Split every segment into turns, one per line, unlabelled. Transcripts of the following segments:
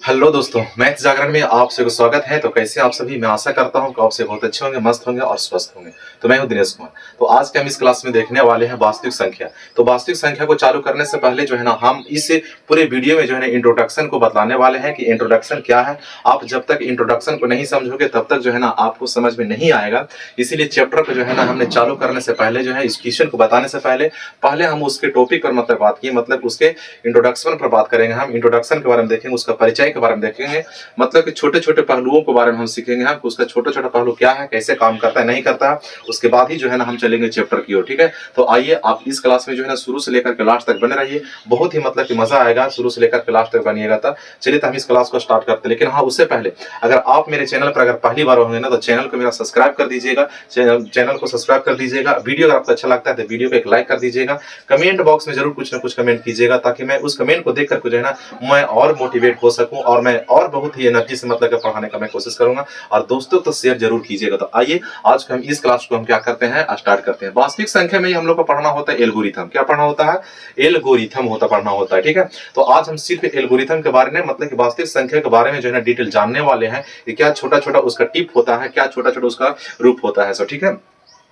Hello दोस्तों, math जागरण में आप सभी को स्वागत है। तो कैसे आप सभी? मैं आशा करता हूं कि आप सभी बहुत अच्छे होंगे, मस्त होंगे और स्वस्थ होंगे। तो मैं हूं दिनेश कुमार। तो आज के हम इस क्लास में देखने वाले हैं वास्तविक संख्या। तो वास्तविक संख्या को चालू करने से पहले जो है ना, हम इस पूरे वीडियो में जो है ना इंट्रोडक्शन को बताने वाले हैं कि इंट्रोडक्शन क्या है। आप जब तक इंट्रोडक्शन को नहीं समझोगे तब तक जो है ना आपको समझ में नहीं आएगा। इसीलिए चैप्टर को जो है ना हमने चालू करने से पहले जो है इस क्वेश्चन को बताने से पहले हम उसके टॉपिक पर मतलब बात किए, मतलब उसके इंट्रोडक्शन पर बात करेंगे। हम इंट्रोडक्शन के बारे में देखेंगे, उसका परिचय के बारे में देखेंगे, मतलब कि छोटे छोटे पहलुओं के बारे में हम सीखेंगे। हम उसका छोटा छोटा पहलू क्या है, कैसे काम करता है, नहीं करता है, उसके बाद ही जो है ना हम चलेंगे चैप्टर की ओर। ठीक है, तो आइए आप इस क्लास में जो है ना शुरू से लेकर के लास्ट तक बने रहिए। बहुत ही मतलब कि मजा आएगा, शुरू से लेकर के लास्ट तक बनिएगा। तब चलिए तो हम इस क्लास को स्टार्ट करते हैं। लेकिन हाँ, उससे पहले अगर आप मेरे चैनल पर अगर पहली बार होंगे ना तो चैनल को मेरा सब्सक्राइब कर दीजिएगा। चैनल को सब्सक्राइब कर दीजिएगा। वीडियो अगर आपको अच्छा लगता है तो वीडियो को एक लाइक कर दीजिएगा। कमेंट बॉक्स में जरूर कुछ ना कुछ कमेंट कीजिएगा, ताकि मैं उस कमेंट को देख करके जो है ना मैं और मोटिवेट हो सकूं और मैं और बहुत ही एनर्जी से मतलब पढ़ाने का मैं कोशिश करूंगा। और दोस्तों तो शेयर जरूर कीजिएगा। तो आइए आज हम इस क्लास को हम क्या करते हैं, स्टार्ट करते हैं। वास्तविक संख्या में हम लोग को पढ़ना होता है एल्गोरिथम। क्या पढ़ना होता है? एल्गोरिथम पढ़ना होता है। ठीक है, तो आज हम सिर्फ एल्गोरिथम के बारे में, मतलब कि वास्तविक संख्या के बारे में जो है ना डिटेल जानने वाले हैं कि क्या छोटा छोटा उसका टिप होता है, क्या छोटा छोटा उसका रूप होता है। सो ठीक है,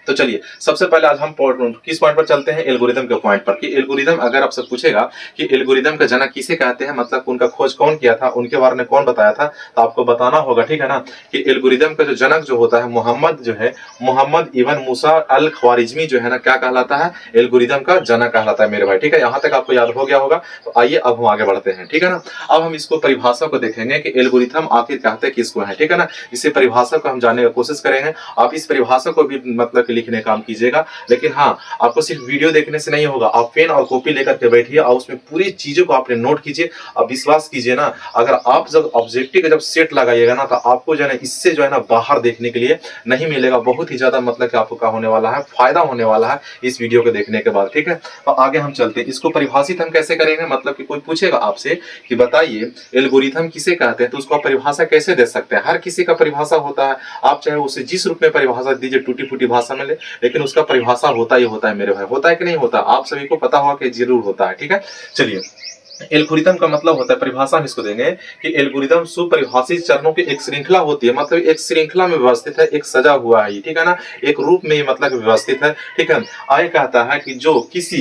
तो चलिए सबसे पहले आज हम किस पॉइंट पर चलते हैं, एल्गोरिथम के पॉइंट पर। कि एल्गोरिथम अगर आपसे पूछेगा कि एल्गोरिथम का जनक किसे कहते हैं, मतलब उनका खोज कौन किया था, उनके बारे में कौन बताया था, तो आपको बताना होगा। ठीक है ना, कि एल्गोरिथम का जो जनक जो होता है मोहम्मद इब्न मूसा अल ख्वारिज़मी जो है ना क्या कहलाता है, एल्गोरिथम का जनक कहलाता है मेरे भाई। ठीक है, यहाँ तक आपको याद हो गया होगा। तो आइए अब हम आगे बढ़ते हैं। ठीक है ना, अब हम इसको परिभाषा को देखेंगे कि एल्गोरिथम आखिर कहते किसको है। ठीक है ना, इसे परिभाषा को हम जानने की कोशिश करेंगे। आप इस परिभाषा को भी मतलब लिखने काम कीजिएगा। लेकिन हाँ, आपको सिर्फ वीडियो देखने से नहीं होगा, आप पेन और कॉपी लेकर के बैठिए और उसमें पूरी चीजों को आपने नोट कीजिए। अब विश्वास कीजिए ना, अगर आप जब ऑब्जेक्टिव का जब सेट लगाइएगा ना तो आपको जो है ना इससे जो है ना बाहर देखने के लिए नहीं मिलेगा। बहुत ही ज्यादा मतलब कि आपको क्या होने वाला है, फायदा होने वाला है इस वीडियो को देखने के बाद। ठीक है, तो आगे हम चलते हैं। इसको परिभाषित हम कैसे करेंगे, मतलब कि कोई पूछेगा आपसे कि बताइए एल्गोरिथम किसे कहते हैं, तो उसको परिभाषा कैसे दे सकते हैं। हर किसी का परिभाषा होता है, आप चाहे उसे जिस रूप में परिभाषा दीजिए, टूटी फूटी भाषा में ले, लेकिन उसका परिभाषा होता ही होता है मेरे भाई। होता है कि नहीं होता? आप सभी को पता होगा कि जरूर होता है। ठीक है, चलिए एल्गोरिथम का मतलब होता है, परिभाषा हम इसको देंगे कि एल्गोरिथम सुपरिभाषित चरणों की एक श्रृंखला होती है, मतलब एक श्रृंखला में व्यवस्थित है, एक सजा हुआ है। ठीक है ना, एक रूप में मतलब व्यवस्थित है। ठीक है, आगे कहता है कि जो किसी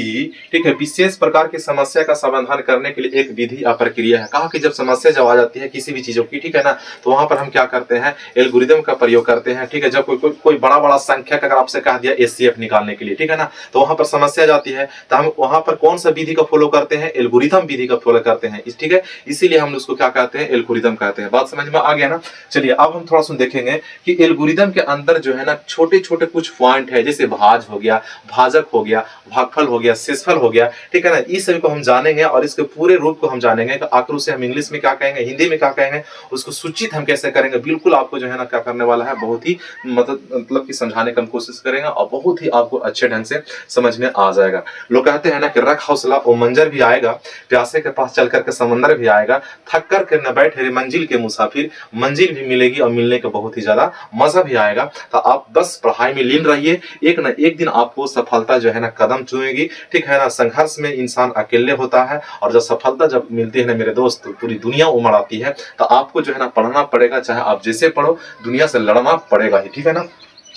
ठीक है विशेष प्रकार की समस्या का समाधान करने के लिए एक विधि या प्रक्रिया है। कहा कि जब समस्या जब आ जाती है किसी भी चीजों की, ठीक है ना, तो वहां पर हम क्या करते हैं, एल्गोरिथम का प्रयोग करते हैं। ठीक है, जब कोई बड़ा बड़ा संख्या का अगर आपसे कहा दिया एचसीएफ निकालने के लिए, ठीक है ना, तो वहां पर समस्या जाती है तो हम वहां पर कौन सा विधि का फॉलो करते हैं, एल्गोरिथम विधि का फॉलो करते हैं। ठीक है, इसीलिए हम उसको क्या कहते हैं, एल्गोरिथम कहते हैं। बात समझ में आ गया ना? चलिए अब हम थोड़ा सा देखेंगे कि एल्गोरिथम के अंदर जो है ना छोटे छोटे कुछ पॉइंट है, जैसे भाज हो गया, भाजक हो गया, भागफल हो गया, शेषफल हो गया। ठीक है ना, इस सभी को हम जानेंगे और इसके पूरे रूप को हम जानेंगे। तो आखिर उसे हम इंग्लिश में क्या कहेंगे, हिंदी में क्या कहेंगे, उसको सूचित हम कैसे करेंगे, बिल्कुल आपको जो है ना क्या करने वाला है, बहुत ही मतलब कि समझाने की हम कोशिश करेंगे और बहुत ही आपको अच्छे ढंग से समझ में आ जाएगा। लोग कहते हैं ना कि रख हौसला वो मंजर भी आएगा, प्यासे के पास चल करके समंदर भी आएगा, थक कर के न बैठे रे मंजिल के मुसाफिर, मंजिल भी मिलेगी और मिलने का बहुत ही ज्यादा मजा भी आएगा। तो आप बस पढ़ाई में लीन रहिए, एक न एक दिन आपको सफलता जो है ना कदम चूमेगी। ठीक है ना, संघर्ष में इंसान अकेले होता है और जब सफलता जब मिलती है ना मेरे दोस्त, तो पूरी दुनिया उमड़ आती है। तो आपको जो है ना पढ़ना पड़ेगा, चाहे आप जैसे पढ़ो, दुनिया से लड़ना पड़ेगा ही। ठीक है ना,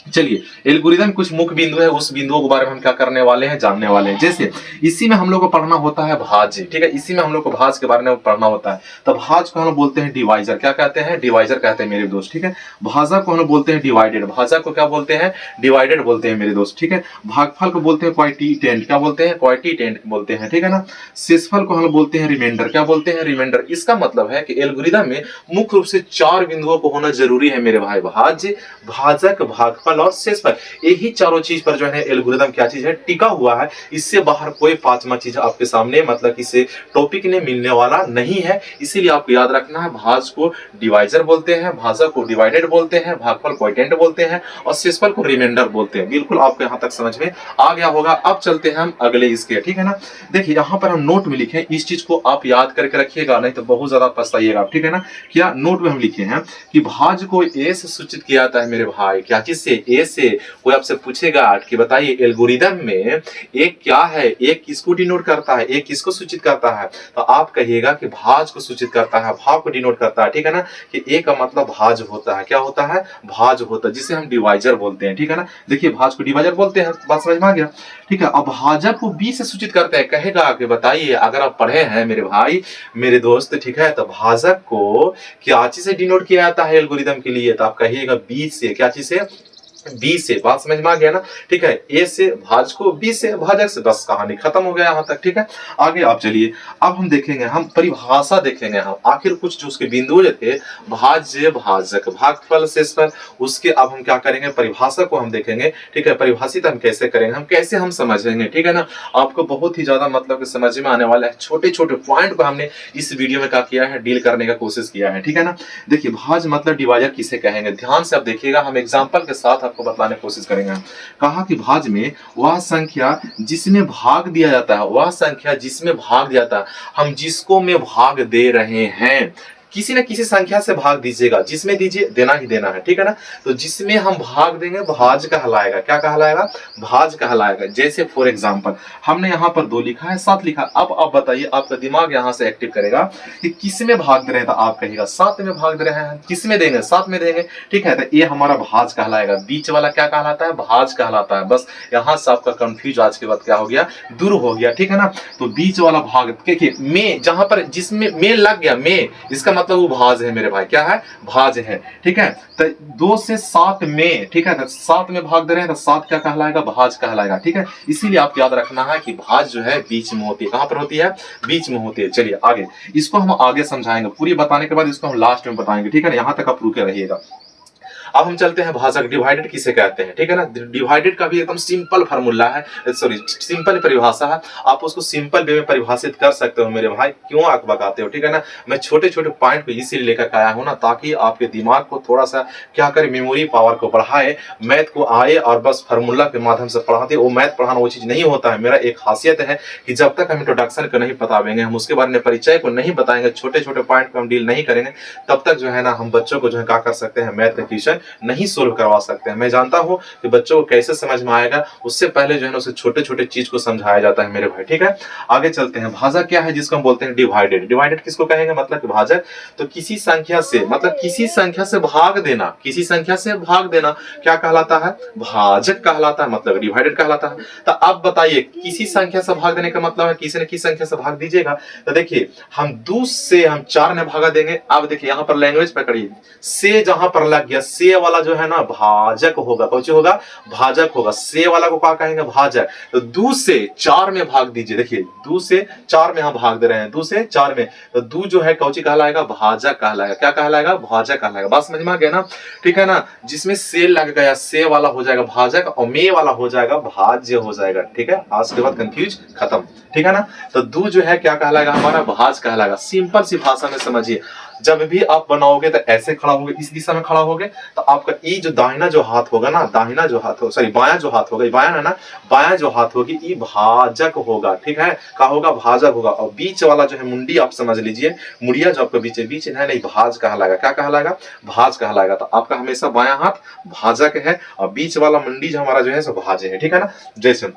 चलिए एल्गोरिथम कुछ मुख्य बिंदु है, उस बिंदुओं के बारे में हम क्या करने वाले हैं, जानने वाले हैं। जैसे इसी में हम लोग को पढ़ना होता है भाज। ठीक है, इसी में हम लोग को भाज के बारे में पढ़ना होता है। तो भाज को हम बोलते हैं डिवाइजर। क्या कहते हैं? डिवाइजर कहते हैं मेरे दोस्त। ठीक है, भाजा को हम बोलते हैं डिवाइडेड। भाजा को क्या बोलते हैं? डिवाइडेड बोलते हैं मेरे दोस्त। ठीक है, भागफल को बोलते हैं क्वाइटिटेंट। क्या बोलते हैं? क्वाइटिटेंट बोलते हैं। ठीक है ना, शेषफल को हम बोलते हैं रिमाइंडर। क्या बोलते हैं? रिमाइंडर। इसका मतलब है कि एल्गोरिथम में मुख्य रूप से 4 बिंदुओं को होना जरूरी है मेरे भाई। भाज्य, भाजक, भागफल और शेषफल, यही चारों चीज पर जो है एल्गोरिथम क्या चीज है, टिका हुआ है। इससे बाहर कोई पांचवा चीज आपके सामने मतलब इसे टॉपिक ने मिलने वाला नहीं है। इसीलिए आपको याद रखना है, भाज को डिवाइजर बोलते हैं, भाजक को डिवाइडेड बोलते हैं, भागफल क्वोटिएंट बोलते हैं और शेषफल को रिमाइंडर बोलते हैं। बिल्कुल आपको यहाँ तक समझ में आ गया होगा। अब चलते हैं हम अगले इसके। ठीक है ना, देखिए यहाँ पर हम नोट में लिखे, इस चीज को आप याद करके रखिएगा, नहीं तो बहुत ज्यादा पछताइएगा। ठीक है ना, क्या नोट में हम लिखे हैं कि भाज को ए से सूचित किया जाता है मेरे भाई, क्या चीज से, ए से कोई आपसे पूछेगा कि बताइए एल्गोरिदम में एक क्या है, एक किसको डिनोट करता है, एक किसको सूचित करता है, तो आप कहिएगा कि भाज को सूचित करता है, भाव को डिनोट करता है, ठीक है ना। कि ए का मतलब भाज होता है, क्या होता है, भाज होता है, जिसे हम डिवाइजर बोलते हैं, ठीक है ना। देखिए भाज को डिवाइजर बोलते हैं, बात समझ में आ गया, ठीक है। अब भाजक को बी से सूचित करते हैं, कहेगा कि बताइए अगर आप पढ़े हैं मेरे भाई मेरे दोस्त, ठीक है, तो भाजक को क्या चीज से डिनोट किया जाता है एल्गोरिदम के लिए, तो आप कहिएगा बी से, क्या चीज से, बी से, बात समझ में आ गया ना, ठीक है। ए से भाज को, बी से भाजक से, बस कहानी खत्म हो गया यहां तक, ठीक है। आगे आप चलिए, अब हम देखेंगे, हम परिभाषा देखेंगे, हम आखिर कुछ जो उसके बिंदु जो थे, भाज्य, भाजक, भागफल, शेषफल, उसके अब हम क्या करेंगे, परिभाषा को हम देखेंगे, ठीक है। परिभाषित हम कैसे करेंगे, हम कैसे हम समझेंगे, ठीक है ना। आपको बहुत ही ज्यादा मतलब कि समझ में आने वाला है, छोटे छोटे पॉइंट को हमने इस वीडियो में क्या किया है, डील करने का कोशिश किया है, ठीक है ना। देखिए भाज मतलब डिवाइजर किसे कहेंगे, ध्यान से आप देखिएगा, हम एग्जांपल के साथ आपको बताने की कोशिश करेंगे। कहा कि भाज में वह संख्या जिसमें भाग दिया जाता है, वह संख्या जिसमें भाग दिया जाता है, हम जिसको में भाग दे रहे हैं, किसी न किसी संख्या से भाग दीजिएगा, जिसमें दीजिए, देना ही देना है, ठीक है ना। तो जिसमें हम भाग देंगे भाज कहलाएगा, क्या कहलाएगा, भाज कहलाएगा। जैसे फॉर एग्जांपल हमने यहाँ पर 2 लिखा है, 7 लिखा है, अब आप बताइए, आपका दिमाग यहाँ से एक्टिव करेगा कि किस में भाग दे रहे हैं, तो आप कहिएगा 7 में भाग दे रहे हैं, किस में देंगे, 7 में देंगे, ठीक है। तो ये हमारा भाज कहलाएगा, बीच वाला क्या कहलाता है, भाज कहलाता है। बस यहाँ से आपका कंफ्यूज आज के बाद क्या हो गया, दूर हो गया, ठीक है ना। तो बीच वाला भाग देखिए, में जहां पर जिसमें में लग गया, में इसका मतलब वो भाज है मेरे भाई, क्या है, भाज है, ठीक है। तो 2 से 7 में, ठीक है, 7 में भाग दे रहे हैं, तो 7 क्या कहलाएगा, भाज कहलाएगा, ठीक है। इसीलिए आप याद रखना है कि भाज जो है बीच में होती है, कहां पर होती है, बीच में होती है। चलिए आगे, इसको हम आगे समझाएंगे, पूरी बताने के बाद इसको हम लास्ट में बताएंगे, ठीक है ना। यहां तक आप रुके रहिएगा। अब हम चलते हैं भाजक, डिवाइडेड किसे कहते हैं, ठीक है ना। डिवाइडेड का भी एकदम सिंपल फार्मूला है, सॉरी सिंपल परिभाषा है, आप उसको सिंपल वे में परिभाषित कर सकते हो मेरे भाई, क्यों आंख बगाते हो, ठीक है ना। मैं छोटे छोटे पॉइंट को इसीलिए लेकर आया हूं ना, ताकि आपके दिमाग को थोड़ा सा क्या करे, मेमोरी पावर को बढ़ाए, मैथ को आए और बस फार्मूला के माध्यम से पढ़ा दे। वो मैथ पढ़ाना वो चीज नहीं होता है। मेरा एक खासियत है कि जब तक हम इंट्रोडक्शन को नहीं बताएंगे, हम उसके बारे में परिचय को नहीं बताएंगे, छोटे छोटे पॉइंट को हम डील नहीं करेंगे, तब तक जो है ना हम बच्चों को जो है क्या कर सकते हैं, मैथ का ट्यूशन नहीं सोल्व करवा सकते हैं। मैं जानता हूं कि बच्चों को कैसे समझ में आएगा, उससे पहले जो है ना उसे छोटे छोटे चीज को समझाया जाता है मेरे भाई, ठीक है। आगे चलते हैं, भाजक क्या है, जिसको हम बोलते हैं डिवाइडेड। डिवाइडेड किसको कहेंगे, मतलब कि भाजक, तो किसी संख्या से, मतलब किसी संख्या से भाग देना, किसी संख्या से भाग देना क्या कहलाता है, भाजक कहलाता है, मतलब डिवाइडेड कहलाता है। तो अब बताइए, किसी संख्या से भाग देने का मतलब है किसी न किसी संख्या से भाग दीजिएगा। तो देखिए हम 2 से हम 4 में भागा देंगे। अब देखिए यहाँ पर लैंग्वेज पकड़िए, से जहां पर लग गया, से वाला जो है ना भाजक होगा, कौन सी होगा, भाजक होगा। से वाला को क्या कहेंगे, भाजक। तो 2 से 4 में भाग दीजिए, देखिए 2 से 4 में हम भाग दे रहे हैं, 2 से 4 में, तो 2 जो है कौची कहलाएगा, भाजक कहलाएगा, क्या कहलाएगा, भाजक कहलाएगा। बात समझ में आ गया ना, ठीक है ना। जिसमें से लग गया, से वाला हो जाएगा भाजक और मे वाला हो जाएगा भाज्य हो जाएगा, ठीक है। आज के बाद कंफ्यूज खत्म, ठीक है ना। तो 2 जो है क्या कहलाएगा, हमारा भाज कहलाएगा। सिंपल सी भाषा में समझिए, जब भी आप बनाओगे तो ऐसे खड़ा होगे, इस दिशा में खड़ा होगे, तो आपका ये जो दाहिना जो हाथ होगा ना, दाहिना जो हाथ हो, सॉरी बायां जो हाथ होगा, बायां है ना, बायां जो हाथ होगी ये भाजक होगा, ठीक है, क्या होगा, भाजक होगा। और बीच वाला जो है मुंडी आप समझ लीजिए, मुड़िया जो आपका बीच है, बीच है नहीं, भाज कहलाएगा, क्या कहलाएगा, भाज कहलाएगा। तो आपका हमेशा बायां हाथ भाजक है और बीच वाला मुंडी जो हमारा जो है सो भाजे है, ठीक है ना। जैसे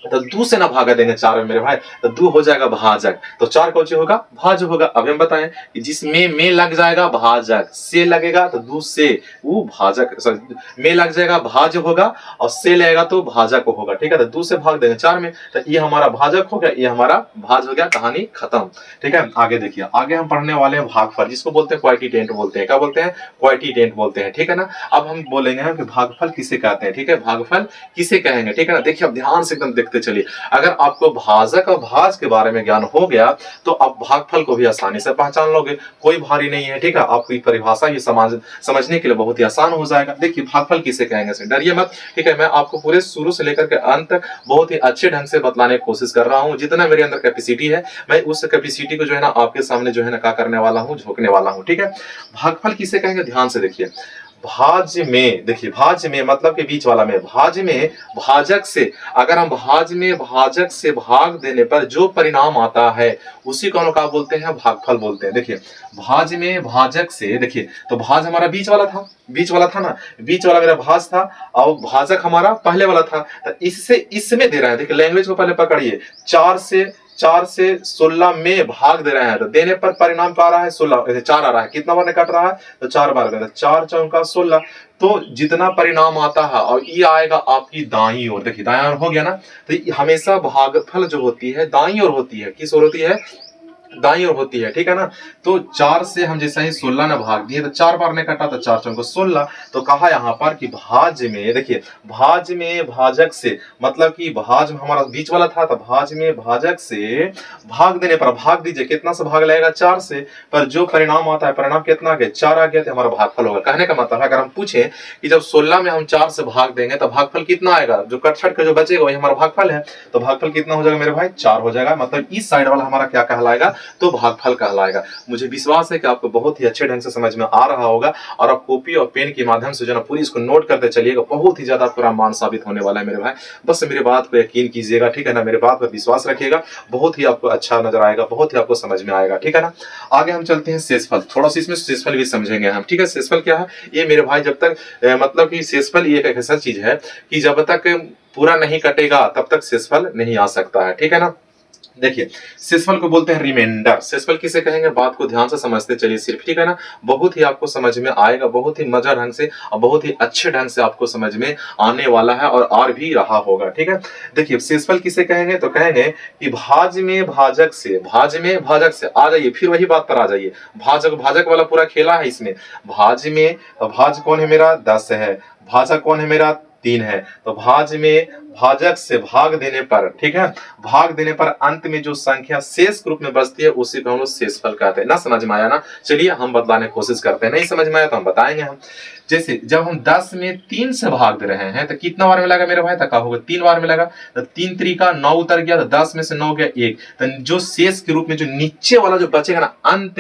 तो 2 से ना भागा देंगे 4 में मेरे भाई, तो 2 हो जाएगा भाजक, तो 4 कौन सी होगा, भाज होगा। अब हम बताएं कि जिसमें में लग जाएगा भाजक, से लगेगा तो 2 से वो भाजक, सॉरी में लग जाएगा भाज होगा और से लगेगा तो भाजक होगा, ठीक है। तो 2 से भाग देंगे 4 में, तो ये हमारा भाजक हो गया, ये हमारा भाज हो गया, कहानी खत्म, ठीक है। आगे देखिए, आगे हम पढ़ने वाले हैं भागफल, जिसको बोलते हैं क्वांटिटेंट बोलते हैं, क्या बोलते हैं, क्वांटिटेंट बोलते हैं, ठीक है ना। अब हम बोलेंगे कि भागफल किसे कहते हैं, ठीक है, भागफल किसे कहेंगे, ठीक है ना। देखिए अब ध्यान से एकदम चलिए, अगर आपको भाजक और भाज के बारे में ज्ञान हो गया तो आप भागफल को भी आसानी से पहचान लोगे, कोई भारी नहीं है, ठीक है। आपकी परिभाषा ये समझने के लिए बहुत ही आसान हो जाएगा। देखिए भागफल किसे कहेंगे, से डरिए मत, ठीक है। मैं आपको पूरे शुरू से लेकर के अंत तक बहुत ही अच्छे ढंग से बतलाने की कोशिश कर रहा हूं, जितना मेरे अंदर कैपेसिटी है, मैं उस कैपेसिटी को जो है ना आपके सामने जो है ना क्या करने वाला हूं, झोंकने वाला हूं, ठीक है। भागफल किसे कहेंगे, ध्यान से देखिए, भाज्य में, देखिए भाज्य में मतलब कि बीच वाला में, भाज्य में भाजक से, अगर हम भाज्य में भाजक से भाग देने पर जो परिणाम आता है उसी को हम क्या बोलते हैं, भागफल बोलते हैं। देखिए भाज्य में भाजक से, देखिए तो भाज हमारा बीच वाला था, बीच वाला था ना, बीच वाला मेरा भाज था और भाजक हमारा पहले वाला था, तो इससे इसमें दे रहा है। देखिए लैंग्वेज को पहले पकड़िए, 4 से 16 में भाग दे रहे हैं, तो देने पर परिणाम क्या आ रहा है, 16, 4 आ रहा है, कितना बार कट रहा है, तो 4 बार, 4 चौका 16, तो जितना परिणाम आता है और ये आएगा आपकी दाईं ओर। देखिए दाईं ओर हो गया ना, तो हमेशा भागफल जो होती है दाईं ओर होती है, किस ओर होती है, दाईं ओर होती है, ठीक है ना। तो 4 से हम जैसा ही 16 ने भाग दिए तो 4 बार ने कटा, तो 4 चौको 16, तो कहा यहाँ पर कि भाज्य में, देखिए भाज्य में भाजक से, मतलब कि भाज हमारा बीच वाला था, तो भाज्य में भाजक से भाग देने पर, भाग दीजिए कितना से भाग लगेगा, 4 से, पर जो परिणाम आता है, परिणाम कितना आ गया, 4 आ गया, तो हमारा भागफल होगा। कहने का मतलब है अगर हम पूछे कि जब 16 में हम 4 से भाग देंगे तो भागफल कितना आएगा, जो कटछट का जो बचेगा वही हमारा भागफल है, तो भागफल कितना हो जाएगा मेरे भाई, 4 हो जाएगा। मतलब इस साइड वाला हमारा क्या कहलाएगा, तो भागफल कहलाएगा। मुझे विश्वास है कि आपको बहुत ही अच्छे ढंग से समझ में आ रहा होगा और आप कॉपी और पेन के माध्यम से जो ना पूरी इसको नोट करते चलिएगा, बहुत ही ज्यादा आपको रामबाण साबित होने वाला है मेरे भाई। बस मेरी बात को यकीन कीजिएगा, ठीक है ना, मेरे बात पर विश्वास रखिएगा, बहुत ही आपको अच्छा नजर आएगा, बहुत ही आपको समझ में आएगा, ठीक है ना। आगे हम चलते हैं शेषफल, थोड़ा सा इसमें शेषफल भी समझेंगे हम, ठीक है। शेषफल क्या है ये मेरे भाई, जब तक मतलब कि शेषफल ये एक ऐसा चीज है कि जब तक पूरा नहीं कटेगा तब तक शेषफल नहीं आ सकता है, ठीक है ना। देखिए शेषफल को बोलते हैं रिमाइंडर। शेषफल किसे कहेंगे, बात को ध्यान से समझते चलिए सिर्फ, ठीक है ना, बहुत ही आपको समझ में आएगा, बहुत ही मजा ढंग से और बहुत ही अच्छे ढंग से आपको समझ में आने वाला है और आ भी रहा होगा, ठीक है। देखिए शेषफल किसे कहेंगे, तो कहेंगे कि भाज्य में भाजक से, भाज्य में भाजक से, आ जाइए फिर वही बात पर आ जाइए, भाजक भाजक वाला पूरा खेला है इसमें। भाज्य में भाज्य कौन है मेरा, 10 है, भाजक कौन है मेरा, 3 है, तो भाज्य में भाजक से भाग देने पर, ठीक है, भाग देने पर अंत में जो संख्या शेष के रूप में बचती है उसी को हम लोग शेषफल कहते हैं। ना समझ में आया ना, चलिए हम बतलाने की कोशिश करते हैं, नहीं समझ में आया तो हम बताएंगे हम। जैसे जब हम 10 में 3 से भाग दे रहे हैं तो कितना बार मिलेगा मेरे भाई, तक होगा 3 बार मिलेगा, तो 3 3 9 उतर गया, तो 10 में से 9 गया 1, तो जो शेष के रूप में जो नीचे वाला जो बचेगा ना, अंत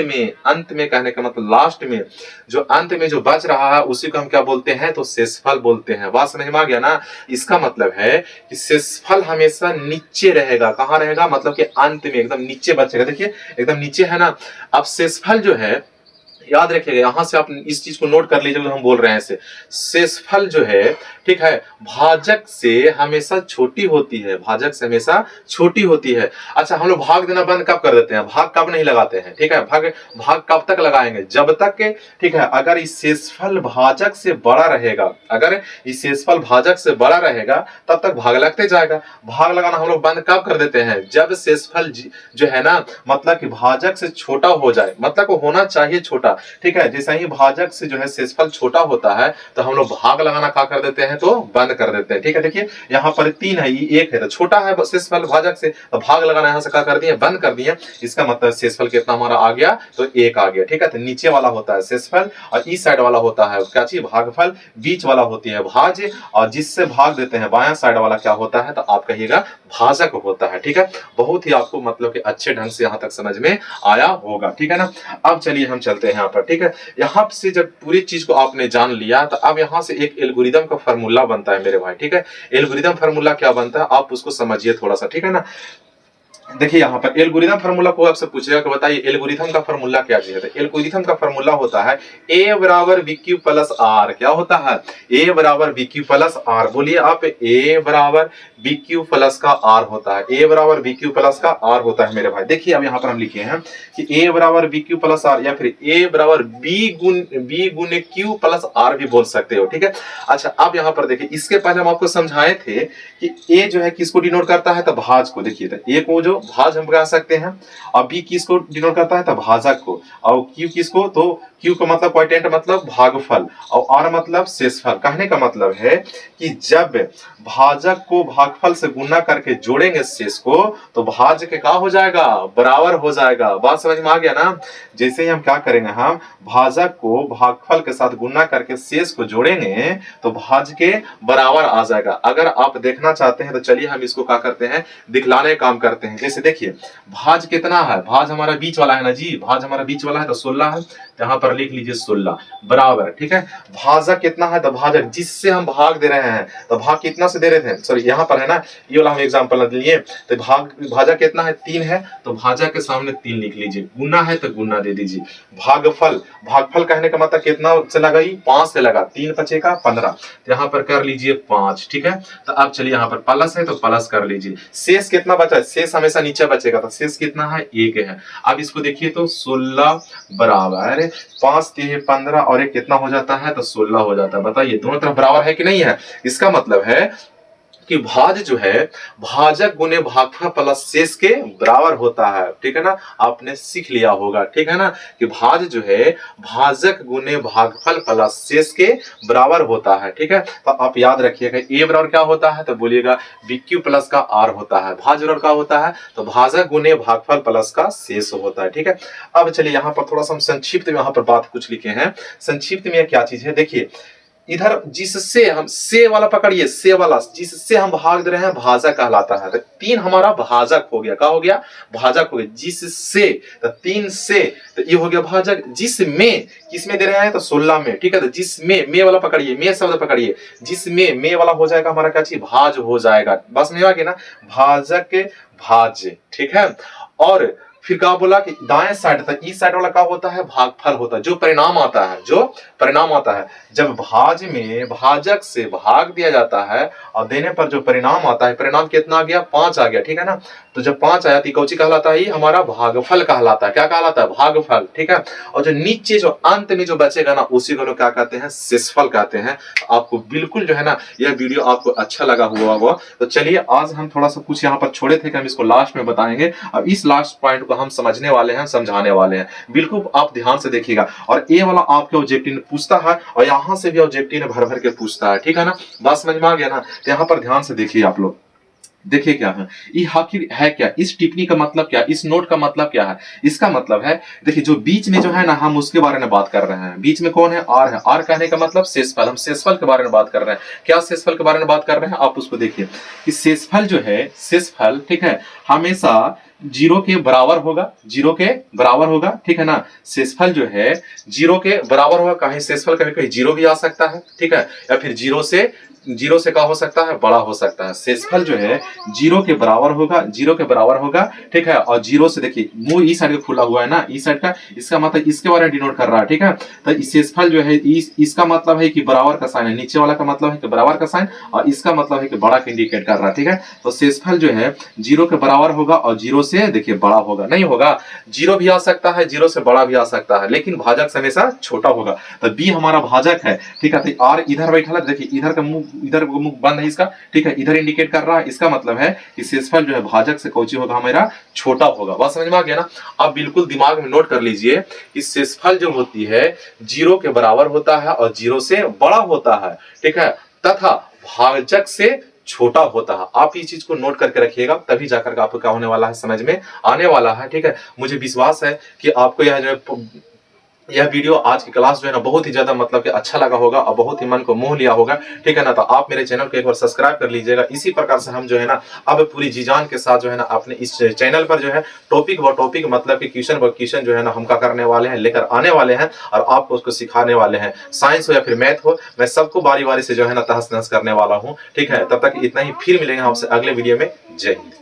में कहने का मतलब लास्ट में, जो अंत में जो बच रहा है उसी को हम क्या बोलते हैं, तो शेषफल बोलते हैं। बात समझ में आ गया ना। इसका मतलब है कि शेषफल हमेशा नीचे रहेगा, कहां रहेगा, मतलब कि अंत में एकदम नीचे बचेगा। देखिए एकदम नीचे है ना। अब शेषफल जो है, याद रखिएगा, यहां से आप इस चीज को नोट कर लीजिए, हम बोल रहे हैं इसे, शेषफल जो है, ठीक है, भाजक से हमेशा छोटी होती है, भाजक से हमेशा छोटी होती है। अच्छा हम लोग भाग देना बंद कब कर देते हैं, भाग कब नहीं लगाते हैं, ठीक है, भाग कब तक लगाएंगे, जब तक, ठीक है, अगर इस शेषफल भाजक से बड़ा रहेगा, अगर इस शेषफल भाजक से बड़ा रहेगा तब तक भाग लगते जाएगा। भाग लगाना हम लोग बंद कब कर देते हैं, जब शेषफल जो है ना, मतलब कि भाजक से छोटा हो जाए, मतलब वो होना चाहिए छोटा, ठीक है। जैसे ही भाजक से जो है शेषफल छोटा होता है तो हम लोग भाग लगाना क्या कर देते हैं, तो बंद कर देते हैं, ठीक है। देखिए यहाँ पर 3 है, ये 1 है, तो छोटा है शेषफल भाजक से, तो भाग लगाना यहाँ से क्या कर दिए, बंद कर दिए। इसका मतलब शेषफल कितना हमारा आ गया, तो 1 आ गया, ठीक है। तो नीचे वाला होता है शेषफल और इस साइड वाला होता है क्या चीज, भागफल, बीच वाला होती है भाज्य, और जिससे भाग देते हैं बायां साइड वाला क्या होता है, तो आप कहिएगा भाजक होता है, ठीक है। बहुत ही आपको मतलब कि अच्छे ढंग से यहाँ तक समझ में आया होगा, ठीक है ना। अब चलिए हम चलते हैं यहाँ पर, ठीक है। यहाँ से जब पूरी चीज को आपने जान लिया तो अब यहाँ से एक एल्गोरिदम का फार्मूला बनता है मेरे भाई, ठीक है। एल्गोरिदम फार्मूला क्या बनता है आप उसको समझिए थोड़ा सा, ठीक है ना। देखिए यहाँ पर एल्गोरिथम फार्मूला को आपसे पूछेगा कि बताइए एल्गोरिथम का फार्मूला क्या चीज है, तो एल्गोरिथम का फार्मूला होता है a बराबर bq प्लस r। क्या होता है, a बराबर bq प्लस r, बोलिए आप, a बराबर bq प्लस का r होता है, a बराबर bq प्लस का r होता है मेरे भाई। देखिए अब यहाँ पर हम लिखे हैं कि a बराबर bq प्लस r या फिर a बराबर b गुने q प्लस r भी बोल सकते हो, ठीक है। अच्छा अब यहाँ पर देखिए, इसके पहले हम आपको समझाए थे कि a जो है किसको डिनोट करता है, तो भाज को। देखिए तो a को जो भाज हम कह सकते हैं, और बी किसको डिनोट करता है, तो भाजक को, और क्यू किसको, तो क्यू का मतलब क्वोटिएंट मतलब भागफल, और आर मतलब शेषफल। कहने का मतलब है कि जब भाजक को भागफल से गुना करके जोड़ेंगे शेष को, तो भाज्य के क्या हो जाएगा, बराबर हो जाएगा। बात समझ में आ गया ना। जैसे ही हम क्या करेंगे, हम भाजक को भागफल के साथ गुना करके शेष को जोड़ेंगे तो भाज्य के बराबर आ जाएगा। अगर आप देखना चाहते हैं तो चलिए हम इसको क्या करते हैं, दिखलाने का काम करते हैं। जैसे देखिए भाज कितना है, भाज हमारा बीच वाला है ना जी, भाज हमारा बीच वाला है तो 16 है, तो यहाँ पर लिख लीजिए 16 बराबर, ठीक है। भाजक कितना है, तो भाजक जिससे हम भाग दे रहे हैं, तो भाग कितना से दे रहे थे, सॉरी यहाँ पर है ना, ये वाला हम एग्जांपल लिए, तो भाजक कितना है 3 है, तो भाजक के सामने 3 लिख लीजिए, गुना है तो गुना दे दीजिए। भागफल, भागफल कहने का मतलब कितना से लगा, 5 से लगा, 3 बचेगा 15, तो यहाँ पर कर लीजिए 5, ठीक है। तो अब चलिए यहाँ पर प्लस है तो प्लस कर लीजिए। शेष कितना बचा है, शेष हमेशा नीचे बचेगा, तो शेष कितना है 1 है। अब इसको देखिए तो 16 बराबर 5 3 15 और 1 कितना हो जाता है, तो 16 हो जाता है। बताइए दोनों तरफ बराबर है कि नहीं है। इसका मतलब है कि भाज जो है भाजक गुने भागफल प्लस शेष के बराबर होता है, ठीक है ना, आपने सीख लिया होगा, ठीक है ना, कि भाज जो है भाजक गुने भागफल प्लस शेष के बराबर होता है, ठीक है। तो आप याद रखिएगा ए बराबर क्या होता है, तो बोलिएगा बीक्यू प्लस का आर होता है। भाज बराबर क्या होता है, तो भाजक गुने भागफल प्लस का शेष होता है, ठीक है। अब चलिए यहाँ पर थोड़ा सा हम संक्षिप्त में यहाँ पर बात कुछ लिखे हैं। संक्षिप्त में क्या चीज है, देखिए इधर जिससे हम से वाला पकड़िए, से वाला जिससे हम भाग दे रहे हैं भाजक कहलाता है। तो 3 हमारा भाजक हो गया, क्या हो गया, भाजक हो गया। जिससे तो 3 से, तो ये हो गया भाजक। जिसमें किसमें दे रहे हैं, तो 16 में, ठीक है। तो जिसमें में वाला पकड़िए, में शब्द पकड़िए, जिसमें में वाला हो जाएगा हमारा क्या चीज, भाज हो जाएगा। बस में आ गया ना, भाजक भाज, ठीक है। और फिर क्या बोला कि दाएं साइड तक, इस साइड वाला क्या होता है, भागफल होता है, जो परिणाम आता है, जो परिणाम आता है। जब भाज में भाजक से भाग दिया जाता है और देने पर जो परिणाम आता है, परिणाम कितना आ गया, 5 आ गया, ठीक है ना। तो जब 5 आया तो कौची कहलाता है, हमारा भागफल कहलाता है। क्या कहलाता है, भागफल, ठीक है। और जो नीचे जो अंत में जो बचेगा ना, उसी को लोग क्या कहते हैं, शेषफल कहते हैं। आपको बिल्कुल जो है ना यह वीडियो आपको अच्छा लगा हुआ होगा। तो चलिए आज हम थोड़ा सा कुछ यहाँ पर छोड़े थे कि हम इसको लास्ट में बताएंगे। अब इस लास्ट पॉइंट को हम समझने वाले हैं, समझाने वाले हैं, बिल्कुल आप ध्यान से देखिएगा। और ये वाला आपके ऑब्जेक्टिव ने पूछता है और यहाँ से भी ऑब्जेक्टिव ने भर भर के पूछता है, ठीक है ना। बात समझ में आ गया ना। तो यहाँ पर ध्यान से देखिए आप लोग, देखिए क्या है ये, आखिर है क्या, इस टिप्पणी का मतलब क्या, इस नोट का मतलब क्या है। इसका मतलब है देखिए जो बीच में जो है ना, हम उसके बारे में बात कर रहे हैं। बीच में कौन है, आर है। आर कहने का मतलब शेषफल, हम शेषफल के बारे में बात कर रहे हैं। क्या शेषफल के बारे में बात कर रहे हैं, आप उसको देखिए कि शेषफल जो है, शेषफल, ठीक है, हमेशा 0 के बराबर होगा, 0 के बराबर होगा, ठीक है ना। शेषफल जो है 0 के बराबर होगा। कहीं शेषफल कभी कहीं 0 भी आ सकता है, ठीक है, या फिर 0 से क्या हो सकता है, बड़ा हो सकता है। शेषफल जो है 0 के बराबर होगा, 0 के बराबर होगा, ठीक है। और 0 से देखिए मुंह इस साइड का खुला हुआ है ना, इस साइड का, इसका मतलब इसके बारे में डिनोट कर रहा है, ठीक है। तो शेषफल जो है इसका मतलब है कि बराबर का साइन है, नीचे वाला का मतलब है कि बराबर का साइन, और इसका मतलब है कि बड़ा का इंडिकेट कर रहा है, ठीक है। तो शेषफल जो है 0 के बराबर होगा और 0 से देखिए बड़ा होगा, नहीं होगा, 0 भी आ सकता है, 0 से बड़ा भी आ सकता है, लेकिन भाजक हमेशा छोटा होगा। तो बी हमारा भाजक है, ठीक है। तो आर इधर बैठा है, देखिए इधर का मुंह, इधर मुंह बंद है इसका, ठीक है, इधर इंडिकेट कर रहा है। इसका मतलब है कि शेषफल जो है भाजक से कौची होगा, हमारा छोटा होगा। बात समझ में आ गया ना। आप बिल्कुल दिमाग में नोट कर लीजिए कि शेषफल जो होती है 0 के बराबर होता है और 0 से बड़ा होता है, ठीक है, तथा भाजक से छोटा होता है। आप इस चीज को नोट करके रखिएगा, तभी जाकर आपको क्या होने वाला है, समझ में आने वाला है, ठीक है। मुझे विश्वास है कि आपको यह वीडियो आज की क्लास जो है ना बहुत ही ज्यादा मतलब कि अच्छा लगा होगा और बहुत ही मन को मोह लिया होगा, ठीक है ना। तो आप मेरे चैनल को एक बार सब्सक्राइब कर लीजिएगा। इसी प्रकार से हम जो है ना अब पूरी जी जान के साथ जो है ना अपने इस चैनल पर जो है टॉपिक व टॉपिक मतलब कि क्वेश्चन व क्वेश्चन जो है ना हम क्या करने वाले हैं, लेकर आने वाले हैं और आपको उसको सिखाने वाले हैं। साइंस हो या फिर मैथ हो, मैं सबको बारी बारी से जो है ना तहस नहस करने वाला हूँ, ठीक है। तब तक इतना ही, फिर मिलेंगे आपसे अगले वीडियो में। जय हिंद।